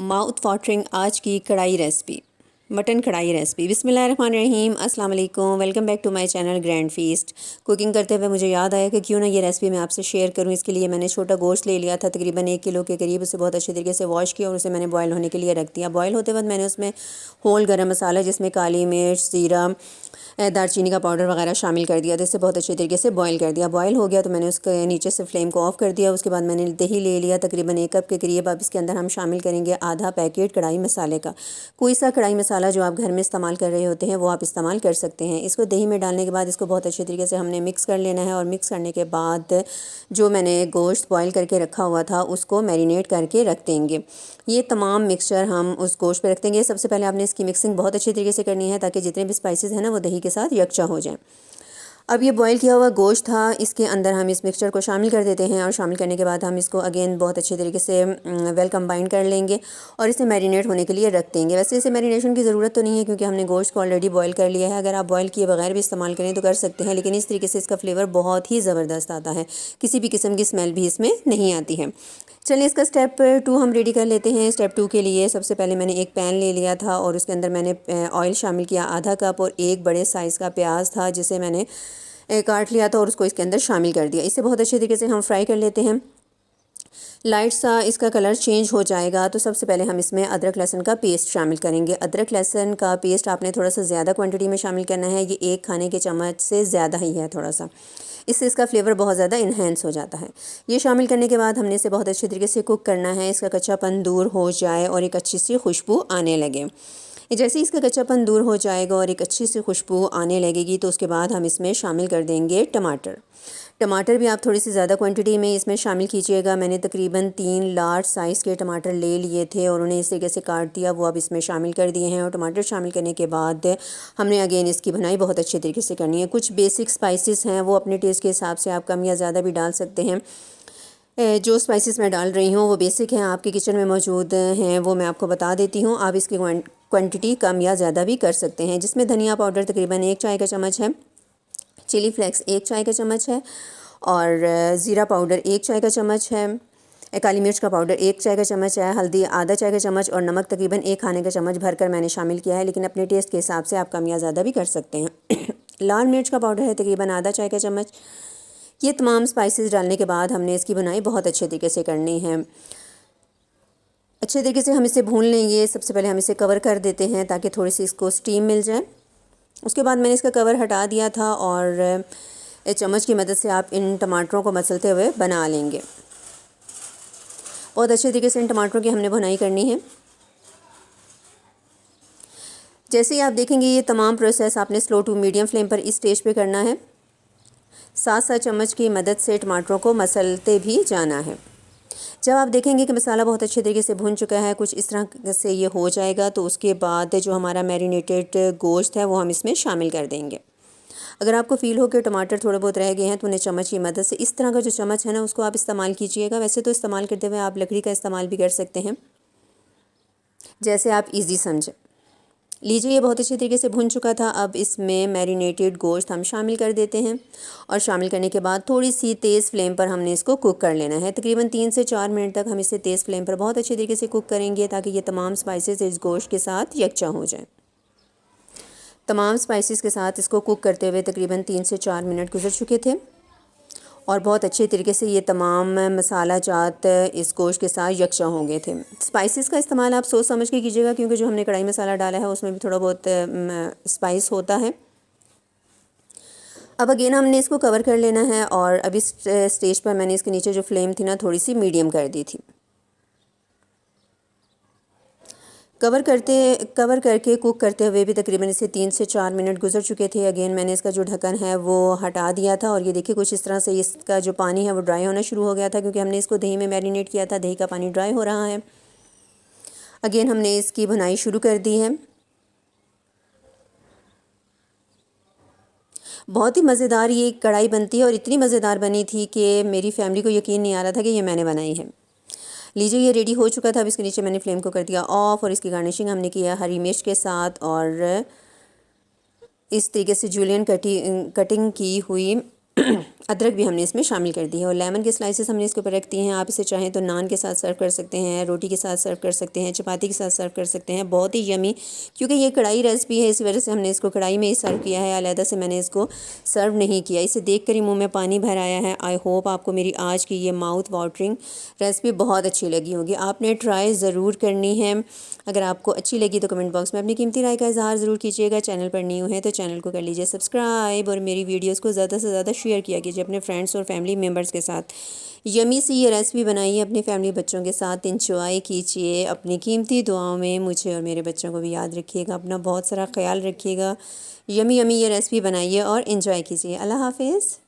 Mouth watering आज की कढ़ाई रेसिपी, मटन कढ़ाई रेसिपी। बिस्मिल्लाहिर्रहमानिर्रहीम, अस्सलाम वालेकुम, welcome back to my channel grand feast. Cooking करते हुए मुझे याद आया कि क्यों ना ये रेसिपी मैं आपसे शेयर करूं। इसके लिए मैंने छोटा गोश्त ले लिया था, तकरीबन 1 किलो के करीब। उसे बहुत अच्छे तरीके से वॉश किया और उसे मैंने बॉयल होने के लिए रख दिया। बॉयल होते वक्त मैंने उसमें होल गरम मसाला, जिसमें काली मिर्च, ज़ीरा, दालचीनी का पाउडर वगैरह शामिल कर दिया। तो इसे बहुत अच्छे तरीके से बॉयल कर दिया। बॉयल हो गया तो मैंने उसके नीचे से फ्लेम को ऑफ़ कर दिया। उसके बाद मैंने दही ले लिया, तकरीबन 1 कप के करीब। अब इसके अंदर हम शामिल करेंगे आधा पैकेट कढ़ाई मसाले का। कोई सा कढ़ाई मसाला जो आप घर में इस्तेमाल कर रहे होते हैं वो आप इस्तेमाल कर सकते हैं। इसको दही में डालने के बाद इसको बहुत अच्छे तरीके से हमने मिक्स कर लेना है। और मिक्स करने के बाद जो मैंने गोश्त बॉयल करके रखा हुआ था उसको मैरिनेट करके रख देंगे। ये तमाम मिक्सचर हम उस गोश्त पे रख देंगे। सबसे पहले आपने इसकी मिक्सिंग बहुत अच्छे तरीके से करनी है ताकि जितने भी स्पाइसेस हैं ना वो दही के साथ यकजा हो जाएं। अब ये बॉयल किया हुआ गोश्त था, इसके अंदर हम इस मिक्सचर को शामिल कर देते हैं। और शामिल करने के बाद हम इसको अगेन बहुत अच्छे तरीके से वेल कंबाइन कर लेंगे और इसे मैरिनेट होने के लिए रख देंगे। वैसे इसे मैरिनेशन की ज़रूरत तो नहीं है क्योंकि हमने गोश्त को ऑलरेडी बॉयल कर लिया है। अगर आप बॉयल किए बगैर भी इस्तेमाल करें तो कर सकते हैं, लेकिन इस तरीके से इसका फ्लेवर बहुत ही ज़बरदस्त आता है, किसी भी किस्म की स्मेल भी इसमें नहीं आती है। चलिए इसका स्टेप 2 हम रेडी कर लेते हैं। स्टेप 2 के लिए सबसे पहले मैंने एक पैन ले लिया था और उसके अंदर मैंने ऑयल शामिल किया आधा कप, और एक बड़े साइज़ का प्याज था जिसे मैंने काट लिया था और उसको इसके अंदर शामिल कर दिया। इसे बहुत अच्छे तरीके से हम फ्राई कर लेते हैं। लाइट सा इसका कलर चेंज हो जाएगा तो सबसे पहले हम इसमें अदरक लहसुन का पेस्ट शामिल करेंगे। अदरक लहसुन का पेस्ट आपने थोड़ा सा ज़्यादा क्वांटिटी में शामिल करना है। ये 1 खाने के चम्मच से ज़्यादा ही है थोड़ा सा, इससे इसका फ्लेवर बहुत ज़्यादा इन्हेंस हो जाता है। ये शामिल करने के बाद हमने इसे बहुत अच्छे तरीके से कुक करना है। इसका कच्चापन दूर हो जाए और एक अच्छी सी खुशबू आने लगे। जैसे इसका कच्चापन दूर हो जाएगा और एक अच्छी सी खुशबू आने लगेगी तो उसके बाद हम इसमें शामिल कर देंगे टमाटर। टमाटर भी आप थोड़ी सी ज़्यादा क्वांटिटी में इसमें शामिल कीजिएगा। मैंने तकरीबन 3 लार्ज साइज़ के टमाटर ले लिए थे और उन्हें इस तरीके से काट दिया, वो अब इसमें शामिल कर दिए हैं। और टमाटर शामिल करने के बाद हमने अगेन इसकी भुनाई बहुत अच्छे तरीके से करनी है। कुछ बेसिक स्पाइसेस हैं वो अपने टेस्ट के हिसाब से आप कम या ज़्यादा भी डाल सकते हैं। जो स्पाइसेस मैं डाल रही हूँ वो बेसिक हैं, आपके किचन में मौजूद हैं, वो मैं आपको बता देती हूँ। आप इसकी क्वांटिटी कम या ज़्यादा भी कर सकते हैं। जिसमें धनिया पाउडर तकरीबन 1 चाय का चम्मच है, चिली फ्लेक्स 1 चाय का चम्मच है, और ज़ीरा पाउडर 1 चाय का चम्मच है, काली मिर्च का पाउडर 1 चाय का चम्मच है, हल्दी आधा चाय का चम्मच, और नमक तकरीबन 1 खाने का चम्मच भरकर मैंने शामिल किया है, लेकिन अपने टेस्ट के हिसाब से आप कम या ज़्यादा भी कर सकते हैं। लाल मिर्च का पाउडर है तकरीबन आधा चाय का चम्मच। ये तमाम स्पाइसेस डालने के बाद हमने इसकी बुनाई बहुत अच्छे तरीके से करनी है। अच्छे तरीके से हम इसे भून लेंगे। सबसे पहले हम इसे कवर कर देते हैं ताकि थोड़ी सी इसको स्टीम मिल जाए। उसके बाद मैंने इसका कवर हटा दिया था और चम्मच की मदद से आप इन टमाटरों को मसलते हुए बना लेंगे। बहुत अच्छे तरीके से इन टमाटरों की हमने भुनाई करनी है। जैसे ही आप देखेंगे ये तमाम प्रोसेस आपने स्लो टू मीडियम फ्लेम पर इस स्टेज पे करना है। साथ साथ चम्मच की मदद से टमाटरों को मसलते भी जाना है। जब आप देखेंगे कि मसाला बहुत अच्छे तरीके से भुन चुका है, कुछ इस तरह से ये हो जाएगा, तो उसके बाद जो हमारा मैरिनेटेड गोश्त है वो हम इसमें शामिल कर देंगे। अगर आपको फ़ील हो कि टमाटर थोड़े बहुत रह गए हैं तो उन्हें चम्मच की मदद से, इस तरह का जो चम्मच है ना उसको आप इस्तेमाल कीजिएगा। वैसे तो इस्तेमाल करते हुए आप लकड़ी का इस्तेमाल भी कर सकते हैं, जैसे आप ईजी समझें। लीजिए ये बहुत अच्छे तरीके से भुन चुका था। अब इसमें मैरिनेटेड गोश्त हम शामिल कर देते हैं और शामिल करने के बाद थोड़ी सी तेज़ फ्लेम पर हमने इसको कुक कर लेना है। तकरीबन 3 से 4 मिनट तक हम इसे तेज़ फ्लेम पर बहुत अच्छे तरीके से कुक करेंगे ताकि ये तमाम स्पाइसेस इस गोश्त के साथ यकजा हो जाए। तमाम स्पाइसेस के साथ इसको कुक करते हुए तकरीबन 3 से 4 मिनट गुजर चुके थे और बहुत अच्छे तरीके से ये तमाम मसाला जात इस गोश्त के साथ यकजा हो गए थे। स्पाइसेस का इस्तेमाल आप सोच समझ के कीजिएगा क्योंकि जो हमने कढ़ाई मसाला डाला है उसमें भी थोड़ा बहुत स्पाइस होता है। अब अगेन हमने इसको कवर कर लेना है और अब इस स्टेज पर मैंने इसके नीचे जो फ्लेम थी ना थोड़ी सी मीडियम कर दी थी। कवर करके कुक करते हुए भी तकरीबन इसे 3 से 4 मिनट गुजर चुके थे। अगेन मैंने इसका जो ढक्कन है वो हटा दिया था और ये देखिए कुछ इस तरह से इसका जो पानी है वो ड्राई होना शुरू हो गया था क्योंकि हमने इसको दही में मैरिनेट किया था। दही का पानी ड्राई हो रहा है। अगेन हमने इसकी भुनाई शुरू कर दी है। बहुत ही मज़ेदार ये कढ़ाई बनती है और इतनी मज़ेदार बनी थी कि मेरी फैमिली को यकीन नहीं आ रहा था कि ये मैंने बनाई है। लीजिए ये रेडी हो चुका था। अब इसके नीचे मैंने फ्लेम को कर दिया ऑफ और इसकी गार्निशिंग हमने किया हरी मिर्च के साथ और इस तरीके से जूलियन कटिंग की हुई अदरक भी हमने इसमें शामिल कर दी है और लेमन के स्लाइसेस हमने इसके ऊपर रख दिए हैं। आप इसे चाहें तो नान के साथ सर्व कर सकते हैं, रोटी के साथ सर्व कर सकते हैं, चपाती के साथ सर्व कर सकते हैं। बहुत ही यमी, क्योंकि ये कढ़ाई रेसिपी है इसी वजह से हमने इसको कढ़ाई में ही सर्व किया है, अलहदा से मैंने इसको सर्व नहीं किया। इसे देख कर ही मुँह में पानी भर आया है। आई होप आपको मेरी आज की ये माउथ वाटरिंग रेसिपी बहुत अच्छी लगी होगी। आपने ट्राई ज़रूर करनी है। अगर आपको अच्छी लगी तो कमेंट बॉक्स में अपनी कीमती राय का इजहार ज़रूर कीजिएगा। चैनल पर न्यू है तो चैनल को कर लीजिए सब्सक्राइब और मेरी वीडियोस को ज़्यादा से ज़्यादा शेयर किया कीजिए अपने फ्रेंड्स और फैमिली मेम्बर्स के साथ। यमी सी ये रेसिपी बनाइए, अपनी फैमिली बच्चों के साथ इंजॉय कीजिए। अपनी कीमती दुआओं में मुझे और मेरे बच्चों को भी याद रखिएगा। अपना बहुत सारा ख्याल रखिएगा। यमी यमी ये रेसिपी बनाइए और इन्जॉय कीजिए। अल्लाह हाफिज़।